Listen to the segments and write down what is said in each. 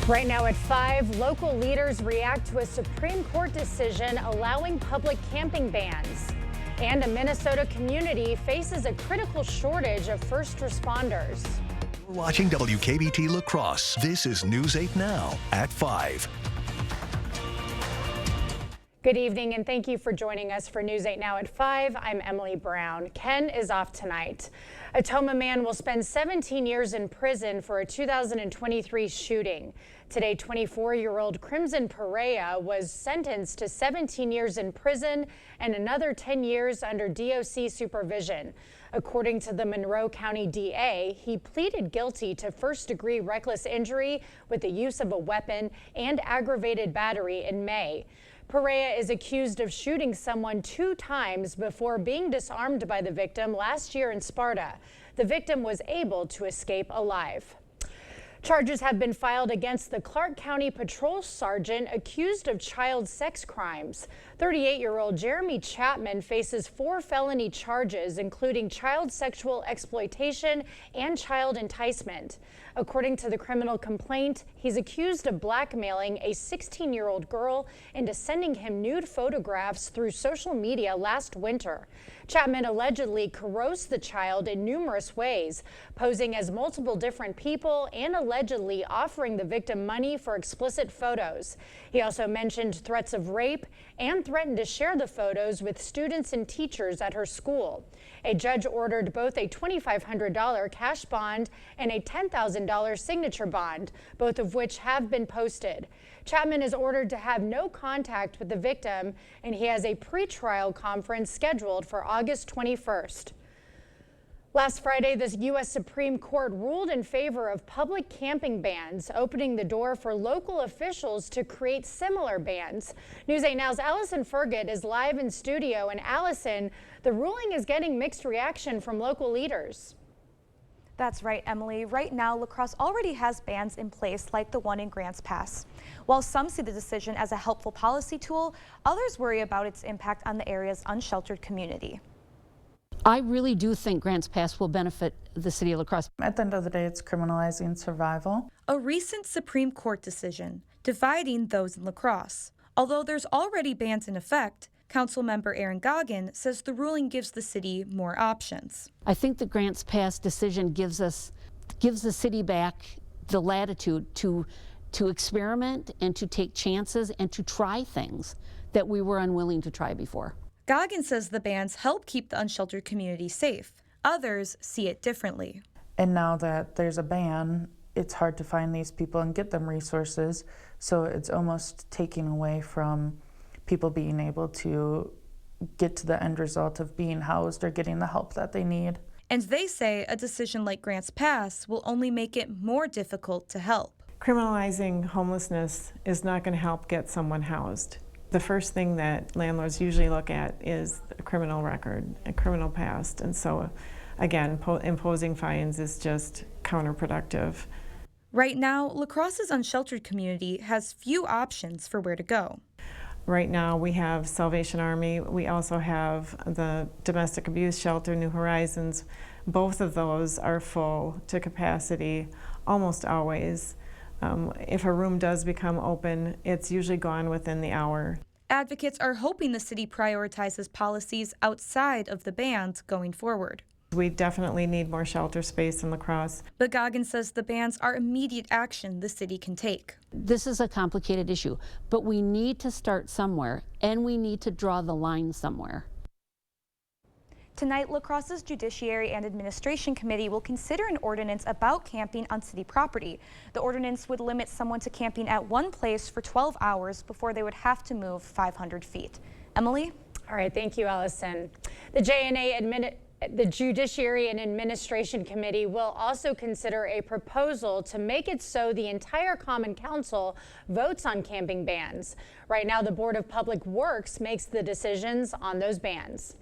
Right now at 5, local leaders react to a Supreme Court decision allowing public camping bans. And a Minnesota community faces a critical shortage of first responders. You're watching WKBT La Crosse. This is News 8 Now at 5. Good evening and thank you for joining us for News 8 Now at 5. I'm Emily Brown. Ken is off tonight. A Tomah man will spend 17 years in prison for a 2023 shooting. Today, 24-year-old Crimson Perea was sentenced to 17 years in prison and another 10 years under DOC supervision. According to the Monroe County DA, he pleaded guilty to first-degree reckless injury with the use of a weapon and aggravated battery in May. Perea is accused of shooting someone 2 times before being disarmed by the victim last year in Sparta. The victim was able to escape alive. Charges have been filed against the Clark County Patrol Sergeant accused of child sex crimes. 38-year-old Jeremy Chapman faces 4 felony charges, including child sexual exploitation and child enticement. According to the criminal complaint, he's accused of blackmailing a 16-year-old girl into sending him nude photographs through social media last winter. Chapman allegedly coerced the child in numerous ways, posing as multiple different people and allegedly offering the victim money for explicit photos. He also mentioned threats of rape and threatened to share the photos with students and teachers at her school. A judge ordered both a $2,500 cash bond and a $10,000 signature bond, both of which have been posted. Chapman is ordered to have no contact with the victim, and he has a pretrial conference scheduled for August 21st. Last Friday, the U.S. Supreme Court ruled in favor of public camping bans, opening the door for local officials to create similar bans. News 8 Now's Allison Fergut is live in studio. And Allison, the ruling is getting mixed reaction from local leaders. That's right, Emily. Right now, La Crosse already has bans in place like the one in Grants Pass. While some see the decision as a helpful policy tool, others worry about its impact on the area's unsheltered community. I really do think Grants Pass will benefit the city of La Crosse. At the end of the day, it's criminalizing survival. A recent Supreme Court decision dividing those in La Crosse. Although there's already bans in effect, Councilmember Aaron Goggin says the ruling gives the city more options. I think the Grants Pass decision gives the city back the latitude to experiment and to take chances and to try things that we were unwilling to try before. Goggin says the bans help keep the unsheltered community safe. Others see it differently. And now that there's a ban, it's hard to find these people and get them resources. So it's almost taking away from people being able to get to the end result of being housed or getting the help that they need. And they say a decision like Grants Pass will only make it more difficult to help. Criminalizing homelessness is not going to help get someone housed. The first thing that landlords usually look at is a criminal record, a criminal past. And so, again, imposing fines is just counterproductive. Right now, La Crosse's unsheltered community has few options for where to go. Right now, we have Salvation Army. We also have the domestic abuse shelter, New Horizons. Both of those are full to capacity almost always. If a room does become open, it's usually gone within the hour. Advocates are hoping the city prioritizes policies outside of the bans going forward. We definitely need more shelter space in La Crosse. But Goggin says the bans are immediate action the city can take. This is a complicated issue, but we need to start somewhere, and we need to draw the line somewhere. Tonight, La Crosse's Judiciary and Administration Committee will consider an ordinance about camping on city property. The ordinance would limit someone to camping at one place for 12 hours before they would have to move 500 feet. Emily? All right, thank you, Allison. The Judiciary and Administration Committee will also consider a proposal to make it so the entire Common Council votes on camping bans. Right now, the Board of Public Works makes the decisions on those bans.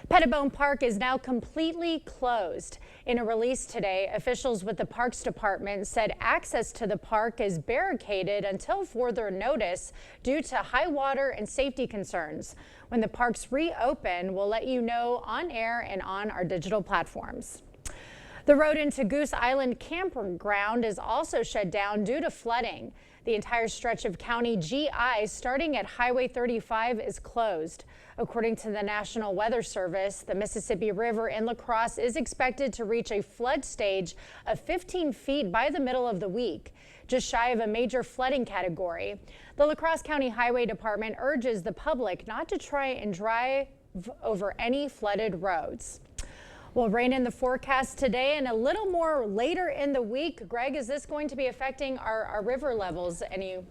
Pettibone Park is now completely closed. In a release today, officials with the Parks Department said access to the park is barricaded until further notice due to high water and safety concerns. When the parks reopen, we'll let you know on air and on our digital platforms. The road into Goose Island Campground is also shut down due to flooding. The entire stretch of County GI starting at Highway 35 is closed. According to the National Weather Service, the Mississippi River in La Crosse is expected to reach a flood stage of 15 feet by the middle of the week, just shy of a major flooding category. The La Crosse County Highway Department urges the public not to try and drive over any flooded roads. Well, rain in the forecast today and a little more later in the week. Greg, is this going to be affecting our river levels in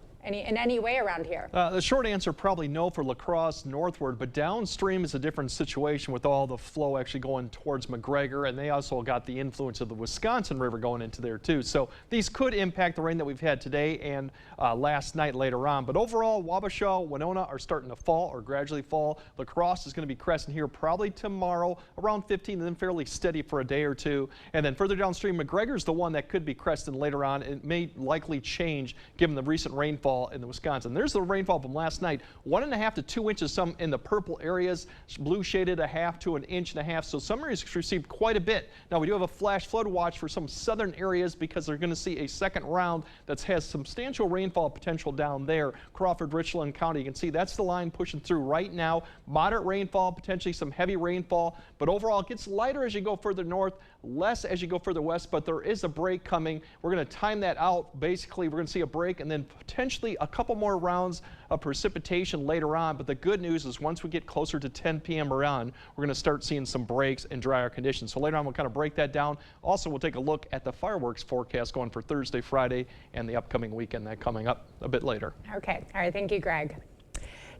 any way around here? The short answer, probably no for La Crosse northward, but downstream is a different situation with all the flow actually going towards McGregor, and they also got the influence of the Wisconsin River going into there too. So these could impact the rain that we've had today and last night later on. But overall, Wabasha, Winona are starting to fall or gradually fall. La Crosse is going to be cresting here probably tomorrow around 15 and then fairly steady for a day or two. And then further downstream, McGregor's the one that could be cresting later on. It may likely change given the recent rainfall in the Wisconsin. There's the rainfall from last night, 1.5 to 2 inches, some in the purple areas, blue shaded 1/2 to 1.5 inches. So some areas received quite a bit. Now we do have a flash flood watch for some southern areas because they're going to see a second round that has substantial rainfall potential down there. Crawford, Richland County, you can see that's the line pushing through right now. Moderate rainfall, potentially some heavy rainfall, but overall it gets lighter as you go further north, less as you go further west, but there is a break coming. We're going to time that out. Basically, we're going to see a break and then potentially a couple more rounds of precipitation later on. But the good news is once we get closer to 10 p.m. or on, we're going to start seeing some breaks and drier conditions. So later on, we'll kind of break that down. Also, we'll take a look at the fireworks forecast going for Thursday, Friday, and the upcoming weekend that coming up a bit later. Okay. All right. Thank you, Greg.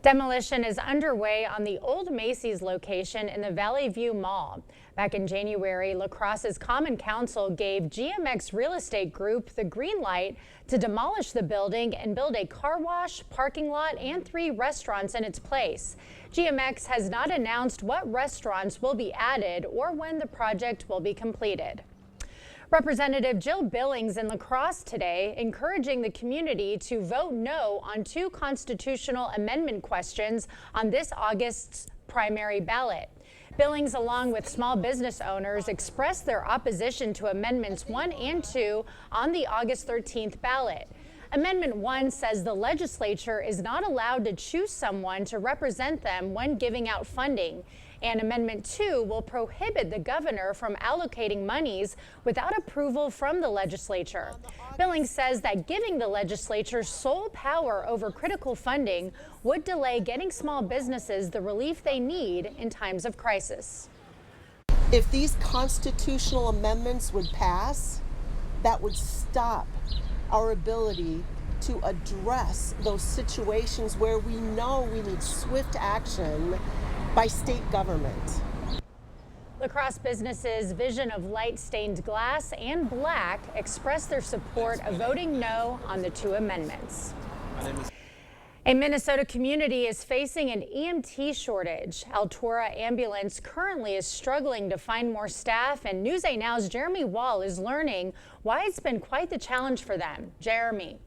Demolition is underway on the old Macy's location in the Valley View Mall. Back in January, La Crosse's Common Council gave GMX Real Estate Group the green light to demolish the building and build a car wash, parking lot, and 3 restaurants in its place. GMX has not announced what restaurants will be added or when the project will be completed. Representative Jill Billings in La Crosse today encouraging the community to vote no on 2 constitutional amendment questions on this August's primary ballot. Billings, along with small business owners, expressed their opposition to Amendments 1 and 2 on the August 13th ballot. Amendment 1 says the legislature is not allowed to choose someone to represent them when giving out funding. And Amendment 2 will prohibit the governor from allocating monies without approval from the legislature. Billings says that giving the legislature sole power over critical funding would delay getting small businesses the relief they need in times of crisis. If these constitutional amendments would pass, that would stop our ability to address those situations where we know we need swift action by state government. La Crosse businesses Vision of Light Stained Glass and Black expressed their support of voting no on the 2 amendments. A Minnesota community is facing an EMT shortage. Altura Ambulance currently is struggling to find more staff, and News 8 Now's Jeremy Wall is learning why it's been quite the challenge for them. Jeremy.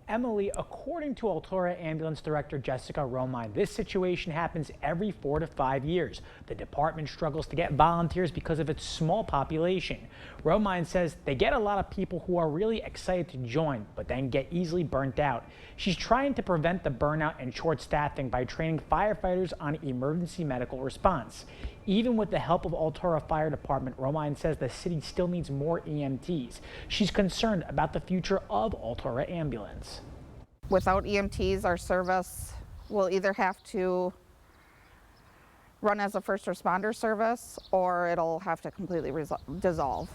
Emily, according to Altura Ambulance Director Jessica Romine, this situation happens every 4 to 5 years. The department struggles to get volunteers because of its small population. Romine says they get a lot of people who are really excited to join, but then get easily burnt out. She's trying to prevent the burnout and short staffing by training firefighters on emergency medical response. Even with the help of Altura Fire Department, Romine says the city still needs more EMTs. She's concerned about the future of Altura Ambulance. Without EMTs, our service will either have to run as a first responder service or it'll have to completely dissolve.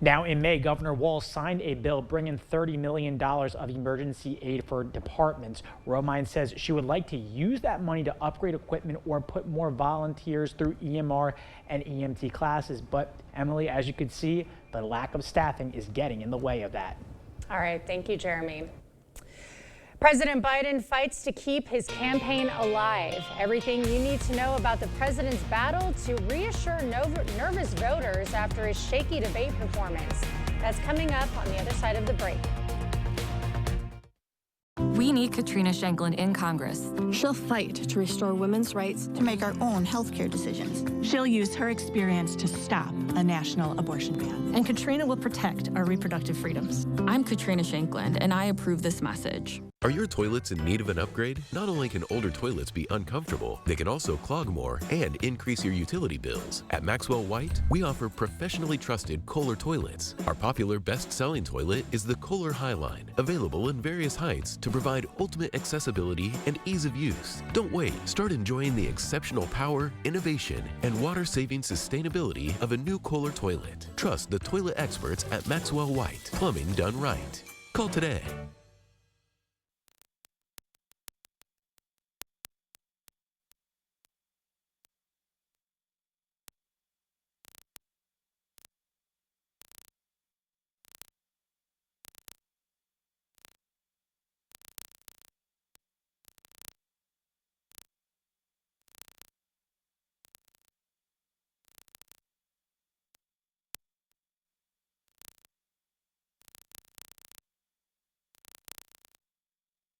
Now in May, Governor Walz signed a bill bringing $30 million of emergency aid for departments. Romine says she would like to use that money to upgrade equipment or put more volunteers through EMR and EMT classes. But Emily, as you can see, the lack of staffing is getting in the way of that. All right, thank you, Jeremy. President Biden fights to keep his campaign alive. Everything you need to know about the president's battle to reassure nervous voters after his shaky debate performance. That's coming up on the other side of the break. We need Katrina Shanklin in Congress. She'll fight to restore women's rights to make our own healthcare decisions. She'll use her experience to stop a national abortion ban. And Katrina will protect our reproductive freedoms. I'm Katrina Shanklin, and I approve this message. Are your toilets in need of an upgrade? Not only can older toilets be uncomfortable, they can also clog more and increase your utility bills. At Maxwell White, we offer professionally trusted Kohler toilets. Our popular best-selling toilet is the Kohler Highline, available in various heights to provide ultimate accessibility and ease of use. Don't wait. Start enjoying the exceptional power, innovation, and water-saving sustainability of a new Kohler toilet. Trust the toilet experts at Maxwell White. Plumbing done right. Call today.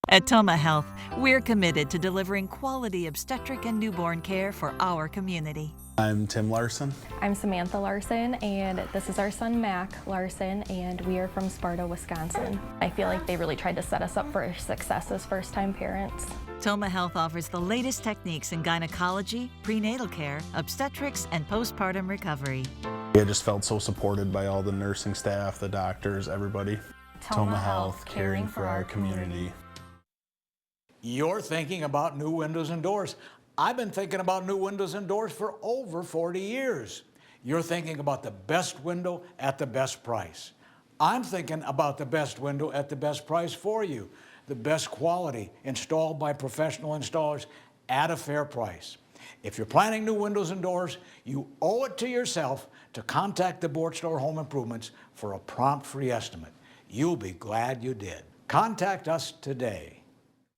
At Toma Health, we're committed to delivering quality obstetric and newborn care for our community. I'm Tim Larson. I'm Samantha Larson, and this is our son Mac Larson, and we are from Sparta, Wisconsin. I feel like they really tried to set us up for success as first-time parents. Toma Health offers the latest techniques in gynecology, prenatal care, obstetrics, and postpartum recovery. I just felt so supported by all the nursing staff, the doctors, everybody. Toma Health, caring for our community. You're thinking about new windows and doors. I've been thinking about new windows and doors for over 40 years. You're thinking about the best window at the best price. I'm thinking about the best window at the best price for you. The best quality, installed by professional installers at a fair price. If you're planning new windows and doors, you owe it to yourself to contact the Bortzdorf Home Improvements for a prompt free estimate. You'll be glad you did. Contact us today.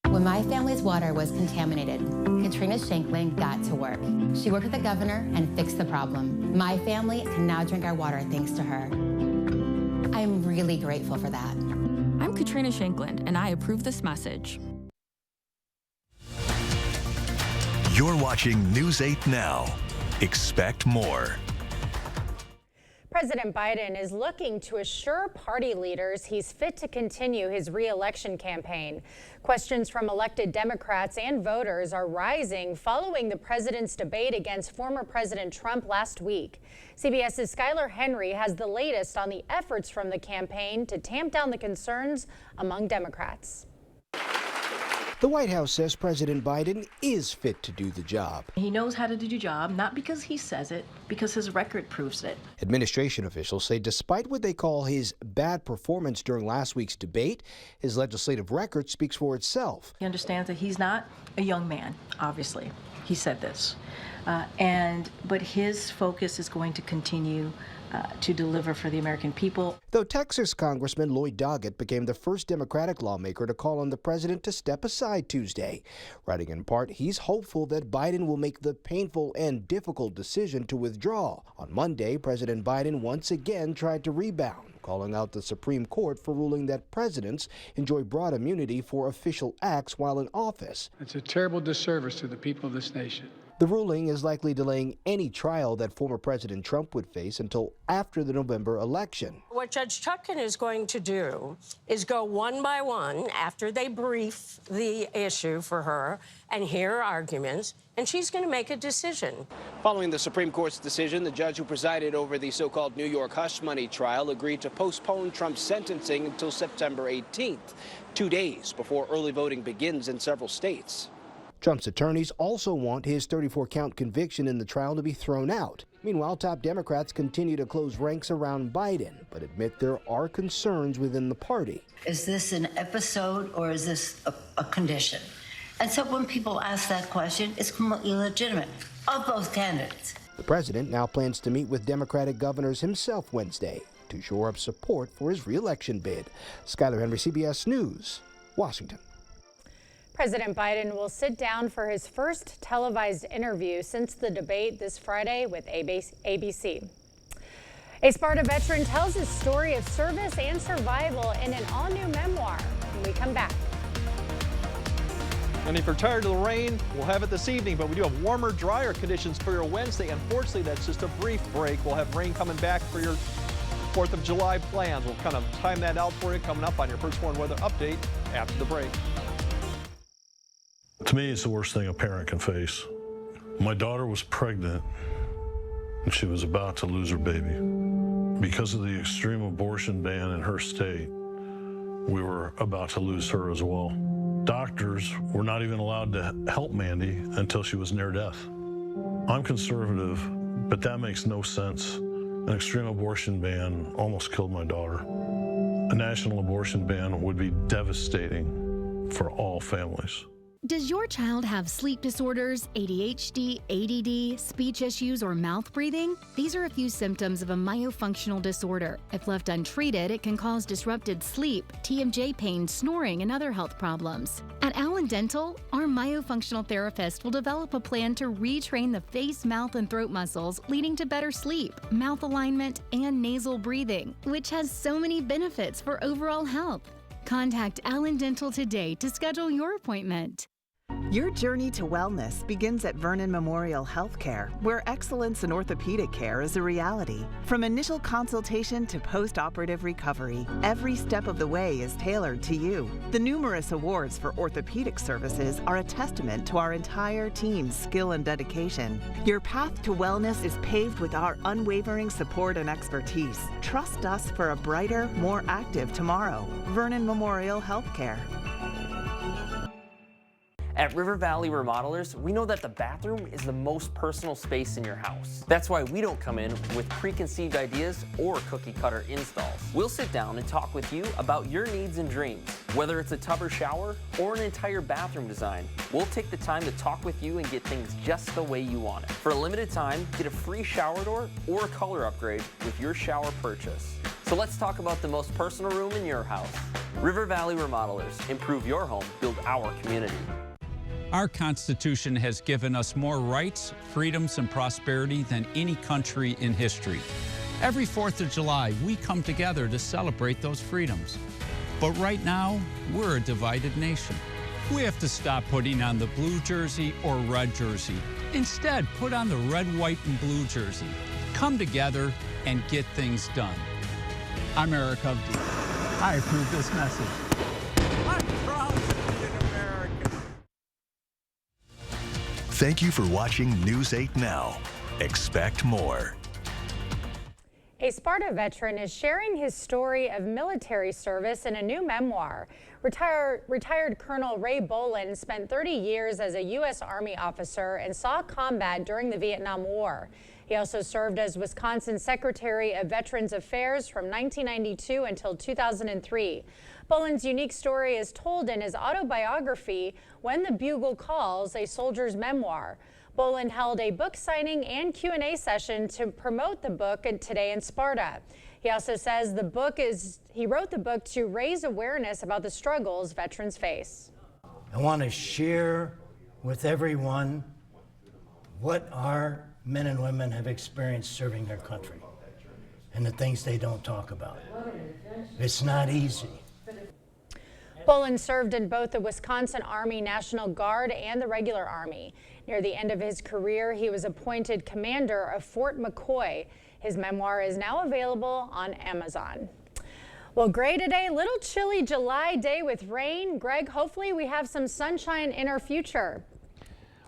When my family's water was contaminated, Katrina Shanklin got to work. She worked with the governor and fixed the problem. My family can now drink our water thanks to her. I'm really grateful for that. I'm Katrina Shanklin, and I approve this message. You're watching News 8 Now. Expect more. President Biden is looking to assure party leaders he's fit to continue his re-election campaign. Questions from elected Democrats and voters are rising following the president's debate against former President Trump last week. CBS's Skylar Henry has the latest on the efforts from the campaign to tamp down the concerns among Democrats. The White House says President Biden is fit to do the job. He knows how to do the job, not because he says it, because his record proves it. Administration officials say despite what they call his bad performance during last week's debate, his legislative record speaks for itself. He understands that he's not a young man, obviously. He said this. But his focus is going to continue to deliver for the American people. Though Texas Congressman Lloyd Doggett became the first Democratic lawmaker to call on the president to step aside Tuesday. Writing in part, he's hopeful that Biden will make the painful and difficult decision to withdraw. On Monday, President Biden once again tried to rebound, calling out the Supreme Court for ruling that presidents enjoy broad immunity for official acts while in office. It's a terrible disservice to the people of this nation. The ruling is likely delaying any trial that former President Trump would face until after the November election. What Judge Chutkan is going to do is go one by one after they brief the issue for her and hear arguments, and she's going to make a decision. Following the Supreme Court's decision, the judge who presided over the so-called New York hush money trial agreed to postpone Trump's sentencing until September 18th, 2 days before early voting begins in several states. Trump's attorneys also want his 34-count conviction in the trial to be thrown out. Meanwhile, top Democrats continue to close ranks around Biden, but admit there are concerns within the party. Is this an episode or is this a condition? And so when people ask that question, it's completely legitimate of both candidates. The president now plans to meet with Democratic governors himself Wednesday to shore up support for his re-election bid. Skylar Henry, CBS News, Washington. President Biden will sit down for his first televised interview since the debate this Friday with ABC. A Sparta veteran tells his story of service and survival in an all-new memoir when we come back. And if you're tired of the rain, we'll have it this evening, but we do have warmer, drier conditions for your Wednesday. Unfortunately, that's just a brief break. We'll have rain coming back for your 4th of July plans. We'll kind of time that out for you coming up on your First Warn Weather Update after the break. To me, it's the worst thing a parent can face. My daughter was pregnant and she was about to lose her baby. Because of the extreme abortion ban in her state, we were about to lose her as well. Doctors were not even allowed to help Mandy until she was near death. I'm conservative, but that makes no sense. An extreme abortion ban almost killed my daughter. A national abortion ban would be devastating for all families. Does your child have sleep disorders, ADHD, ADD, speech issues, or mouth breathing? These are a few symptoms of a myofunctional disorder. If left untreated, it can cause disrupted sleep, TMJ pain, snoring, and other health problems. At Allen Dental, our myofunctional therapist will develop a plan to retrain the face, mouth, and throat muscles, leading to better sleep, mouth alignment, and nasal breathing, which has so many benefits for overall health. Contact Allen Dental today to schedule your appointment. Your journey to wellness begins at Vernon Memorial Healthcare, where excellence in orthopedic care is a reality. From initial consultation to post-operative recovery, every step of the way is tailored to you. The numerous awards for orthopedic services are a testament to our entire team's skill and dedication. Your path to wellness is paved with our unwavering support and expertise. Trust us for a brighter, more active tomorrow. Vernon Memorial Healthcare. At River Valley Remodelers, we know that the bathroom is the most personal space in your house. That's why we don't come in with preconceived ideas or cookie-cutter installs. We'll sit down and talk with you about your needs and dreams. Whether it's a tub or shower or an entire bathroom design, we'll take the time to talk with you and get things just the way you want it. For a limited time, get a free shower door or a color upgrade with your shower purchase. So let's talk about the most personal room in your house. River Valley Remodelers. Improve your home, build our community. Our Constitution has given us more rights, freedoms, and prosperity than any country in history. Every 4th of July, we come together to celebrate those freedoms. But right now, we're a divided nation. We have to stop putting on the blue jersey or red jersey. Instead, put on the red, white, and blue jersey. Come together and get things done. I'm Eric Hovde. I approve this message. I'm proud to be an American. Thank you for watching News 8 Now. Expect more. A Sparta veteran is sharing his story of military service in a new memoir. Retired Colonel Ray Boland spent 30 years as a U.S. Army officer and saw combat during the Vietnam War. He also served as Wisconsin Secretary of Veterans Affairs from 1992 until 2003. Boland's unique story is told in his autobiography, When the Bugle Calls, a Soldier's Memoir. Boland held a book signing and Q&A session to promote the book today in Sparta. He also says he wrote the book to raise awareness about the struggles veterans face. I want to share with everyone what our men and women have experienced serving their country and the things they don't talk about. It's not easy. Boland served in both the Wisconsin Army National Guard and the regular Army. Near the end of his career, he was appointed commander of Fort McCoy. His memoir is now available on Amazon. Well, gray today, little chilly July day with rain. Greg, hopefully we have some sunshine in our future.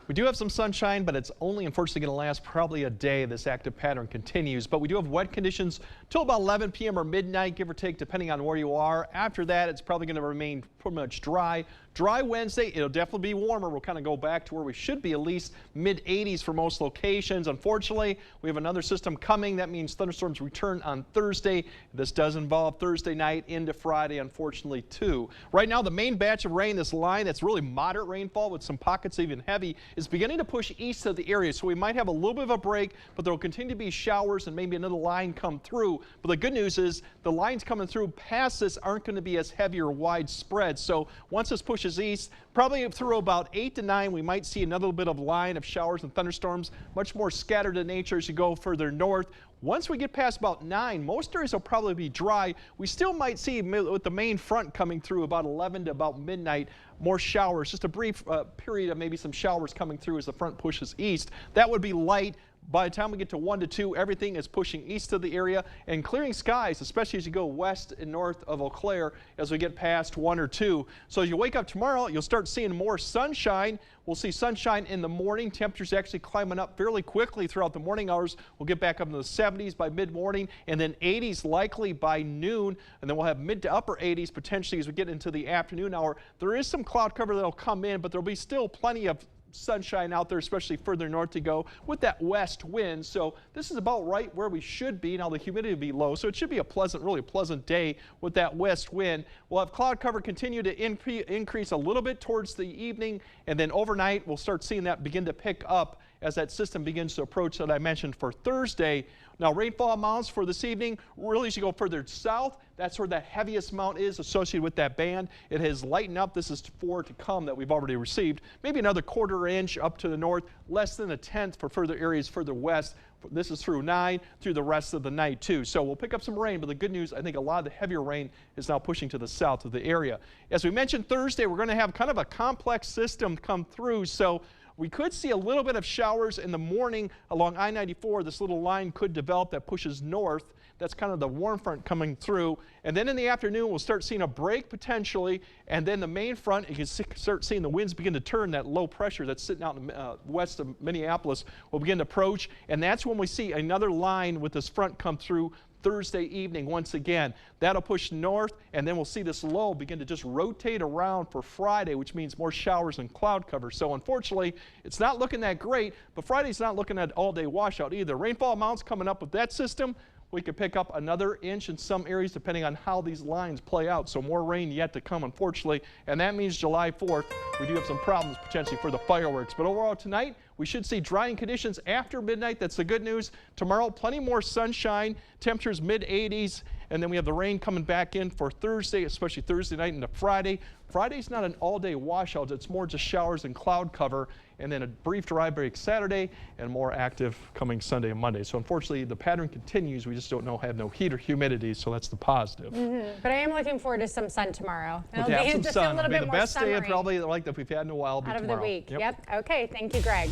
We do have some sunshine, but it's only unfortunately going to last probably a day. This active pattern continues, but we do have wet conditions till about 11 p.m. or midnight, give or take, depending on where you are. After that, it's probably going to remain pretty much dry. Dry Wednesday, it'll definitely be warmer. We'll kind of go back to where we should be, at least mid-80s for most locations. Unfortunately, we have another system coming. That means thunderstorms return on Thursday. This does involve Thursday night into Friday, unfortunately, too. Right now, the main batch of rain, this line that's really moderate rainfall with some pockets even heavy, is beginning to push east of the area. So we might have a little bit of a break, but there will continue to be showers and maybe another line come through. But the good news is the lines coming through past this aren't going to be as heavy or widespread. So once this pushes pushes east. Probably through about 8 to 9, we might see another little bit of line of showers and thunderstorms, much more scattered in nature as you go further north. Once we get past about 9, most areas will probably be dry. We still might see with the main front coming through about 11 to about midnight, more showers. Just a brief period of maybe some showers coming through as the front pushes east. That would be light. By the time we get to 1 to 2, everything is pushing east of the area and clearing skies, especially as you go west and north of Eau Claire as we get past 1 or 2. So as you wake up tomorrow, you'll start seeing more sunshine. We'll see sunshine in the morning. Temperatures actually climbing up fairly quickly throughout the morning hours. We'll get back up into the 70s by mid-morning and then 80s likely by noon. And then we'll have mid to upper 80s potentially as we get into the afternoon hour. There is some cloud cover that'll come in, but there'll be still plenty of sunshine out there, especially further north to go with that west wind. So this is about right where we should be. Now the humidity will be low, so it should be a pleasant, really pleasant day with that west wind. We'll have cloud cover continue to increase a little bit towards the evening, and then overnight we'll start seeing that begin to pick up as that system begins to approach that I mentioned for Thursday. Now rainfall amounts for this evening, really as you go further south, that's where the heaviest amount is associated with that band. It has lightened up. This is 4 to come that we've already received. Maybe another 1/4 inch up to the north, less than 1/10 for further areas further west. This is through 9 through the rest of the night too. So we'll pick up some rain, but the good news, I think a lot of the heavier rain is now pushing to the south of the area. As we mentioned Thursday, we're going to have kind of a complex system come through. So we could see a little bit of showers in the morning along I-94. This little line could develop that pushes north. That's kind of the warm front coming through. And then in the afternoon, we'll start seeing a break potentially. And then the main front, you can start seeing the winds begin to turn. That low pressure that's sitting out in west of Minneapolis will begin to approach. And that's when we see another line with this front come through Thursday evening once again. That'll push north, and then we'll see this low begin to just rotate around for Friday, which means more showers and cloud cover. So unfortunately, it's not looking that great, but Friday's not looking at all-day washout either. Rainfall amounts coming up with that system. We could pick up another inch in some areas depending on how these lines play out. So more rain yet to come, unfortunately. And that means July 4th, we do have some problems potentially for the fireworks. But overall tonight, we should see drying conditions after midnight. That's the good news. Tomorrow, plenty more sunshine, temperatures mid-80s. And then we have the rain coming back in for Thursday, especially Thursday night into Friday. Friday's not an all-day washout. It's more just showers and cloud cover. And then a brief dry break Saturday and more active coming Sunday and Monday. So unfortunately, the pattern continues. We just don't have no heat or humidity, so that's the positive. But I am looking forward to some sun tomorrow. It'll be just sun. a little bit the more best day summery. probably like that we've had in a while. Out of tomorrow. the week. Yep. Okay. Thank you, Greg.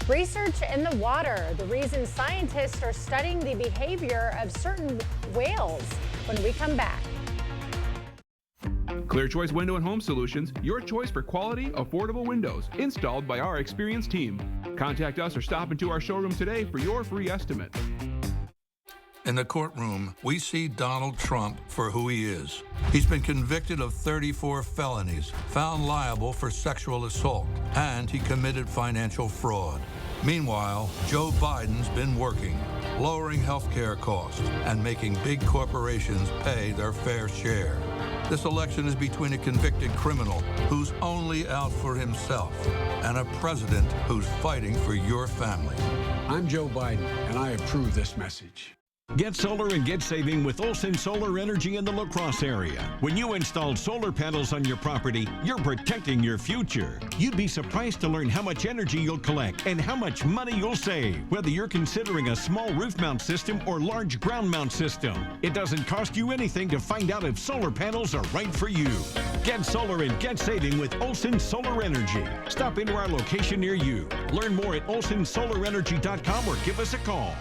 Research in the water. The reason scientists are studying the behavior of certain whales. When we come back. Clear Choice Window and Home Solutions, your choice for quality, affordable windows, installed by our experienced team. Contact us or stop into our showroom today for your free estimate. In the courtroom, we see Donald Trump for who he is. He's been convicted of 34 felonies, found liable for sexual assault, and he committed financial fraud. Meanwhile, Joe Biden's been working, lowering health care costs and making big corporations pay their fair share. This election is between a convicted criminal who's only out for himself and a president who's fighting for your family. I'm Joe Biden, and I approve this message. Get solar and get saving with Olson Solar Energy in the La Crosse area. When you install solar panels on your property, you're protecting your future. You'd be surprised to learn how much energy you'll collect and how much money you'll save, whether you're considering a small roof mount system or large ground mount system. It doesn't cost you anything to find out if solar panels are right for you. Get solar and get saving with Olson Solar Energy. Stop into our location near you. Learn more at olsonsolarenergy.com or give us a call.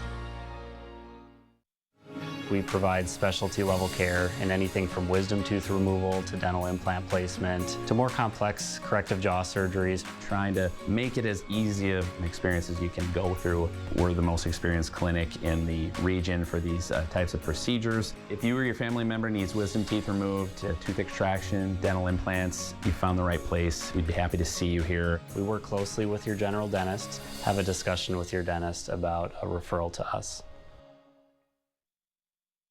We provide specialty level care in anything from wisdom tooth removal to dental implant placement to more complex corrective jaw surgeries. Trying to make it as easy of an experience as you can go through. We're the most experienced clinic in the region for these types of procedures. If you or your family member needs wisdom teeth removed, tooth extraction, dental implants, you found the right place. We'd be happy to see you here. We work closely with your general dentist. Have a discussion with your dentist about a referral to us.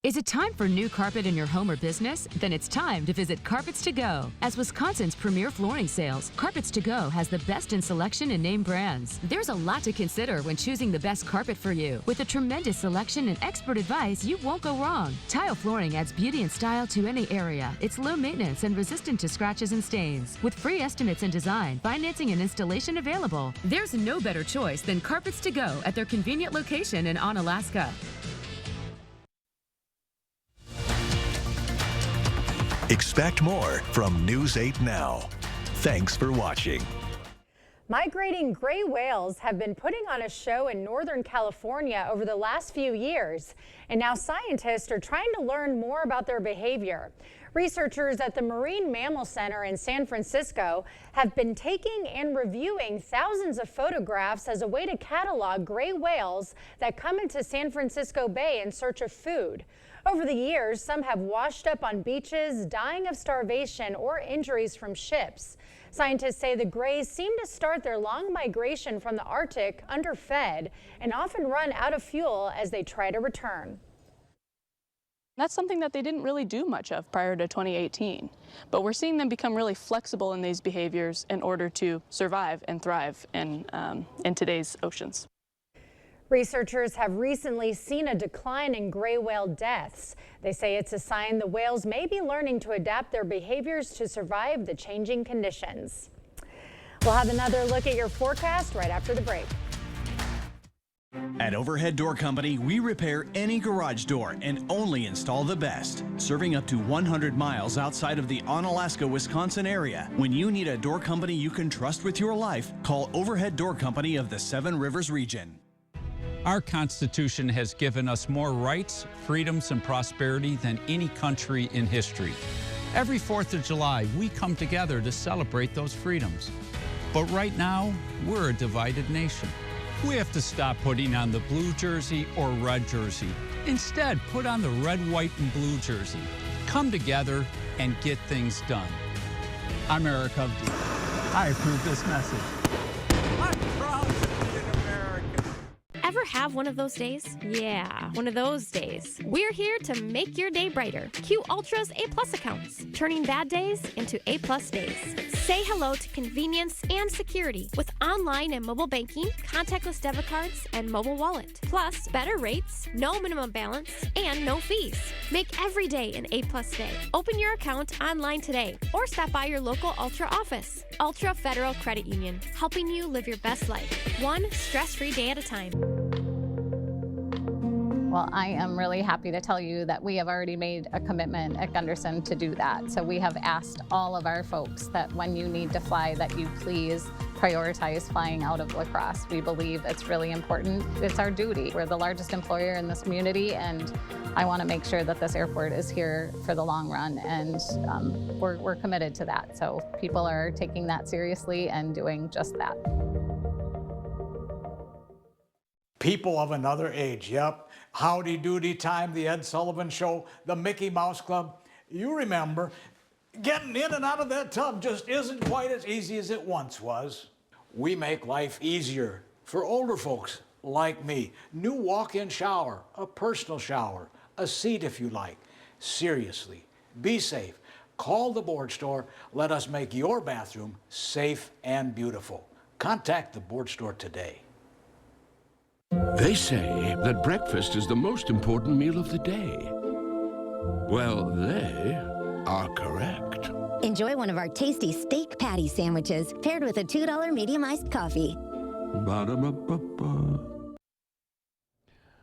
Is it time for new carpet in your home or business? Then it's time to visit Carpets to Go. As Wisconsin's premier flooring sales, Carpets to Go has the best in selection and name brands. There's a lot to consider when choosing the best carpet for you. With a tremendous selection and expert advice, you won't go wrong. Tile flooring adds beauty and style to any area. It's low maintenance and resistant to scratches and stains. With free estimates and design, financing and installation available, there's no better choice than Carpets to Go at their convenient location in Onalaska. Expect more from News 8 Now. Thanks for watching. Migrating gray whales have been putting on a show in Northern California over the last few years, and now scientists are trying to learn more about their behavior. Researchers at the Marine Mammal Center in San Francisco have been taking and reviewing thousands of photographs as a way to catalog gray whales that come into San Francisco Bay in search of food. Over the years, some have washed up on beaches, dying of starvation or injuries from ships. Scientists say the grays seem to start their long migration from the Arctic underfed and often run out of fuel as they try to return. That's something that they didn't really do much of prior to 2018. But we're seeing them become really flexible in these behaviors in order to survive and thrive in today's oceans. Researchers have recently seen a decline in gray whale deaths. They say it's a sign the whales may be learning to adapt their behaviors to survive the changing conditions. We'll have another look at your forecast right after the break. At Overhead Door Company, we repair any garage door and only install the best. Serving up to 100 miles outside of the Onalaska, Wisconsin area. When you need a door company you can trust with your life, call Overhead Door Company of the Seven Rivers region. Our Constitution has given us more rights, freedoms, and prosperity than any country in history. Every 4th of July, we come together to celebrate those freedoms. But right now, we're a divided nation. We have to stop putting on the blue jersey or red jersey. Instead, put on the red, white, and blue jersey. Come together and get things done. I'm Eric Hovde. I approve this message. I'm proud to be an American. Ever have one of those days? Yeah, one of those days. We're here to make your day brighter. Q Ultra's A+ accounts, turning bad days into A+ days. Say hello to convenience and security with online and mobile banking, contactless debit cards, and mobile wallet. Plus, better rates, no minimum balance, and no fees. Make every day an A+ day. Open your account online today or stop by your local Ultra office. Ultra Federal Credit Union, helping you live your best life, one stress-free day at a time. Well, I am really happy to tell you that we have already made a commitment at Gunderson to do that. So we have asked all of our folks that when you need to fly, that you please prioritize flying out of La Crosse. We believe it's really important. It's our duty. We're the largest employer in this community, and I want to make sure that this airport is here for the long run, and we're committed to that. So people are taking that seriously and doing just that. People of another age, yep. Howdy Doody Time, the Ed Sullivan Show, the Mickey Mouse Club. You remember, getting in and out of that tub just isn't quite as easy as it once was. We make life easier for older folks like me. New walk-in shower, a personal shower, a seat if you like. Seriously, be safe. Call the board store. Let us make your bathroom safe and beautiful. Contact the board store today. They say that breakfast is the most important meal of the day. Well, they are correct. Enjoy one of our tasty steak patty sandwiches paired with a $2 medium-iced coffee. Ba-da-ba-ba-ba.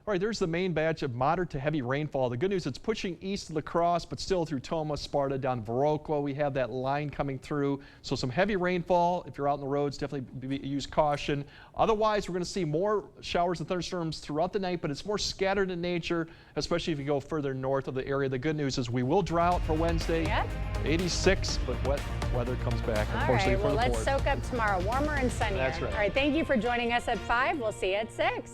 All right, there's the main batch of moderate to heavy rainfall. The good news, it's pushing east of La Crosse, but still through Tomah, Sparta, down Viroqua. We have that line coming through. So some heavy rainfall. If you're out on the roads, definitely use caution. Otherwise, we're going to see more showers and thunderstorms throughout the night, but it's more scattered in nature, especially if you go further north of the area. The good news is we will dry out for Wednesday. Yep. 86, but wet weather comes back, unfortunately, all right, well, for the let's soak up tomorrow. Warmer and sunnier. That's right. All right, thank you for joining us at 5. We'll see you at 6.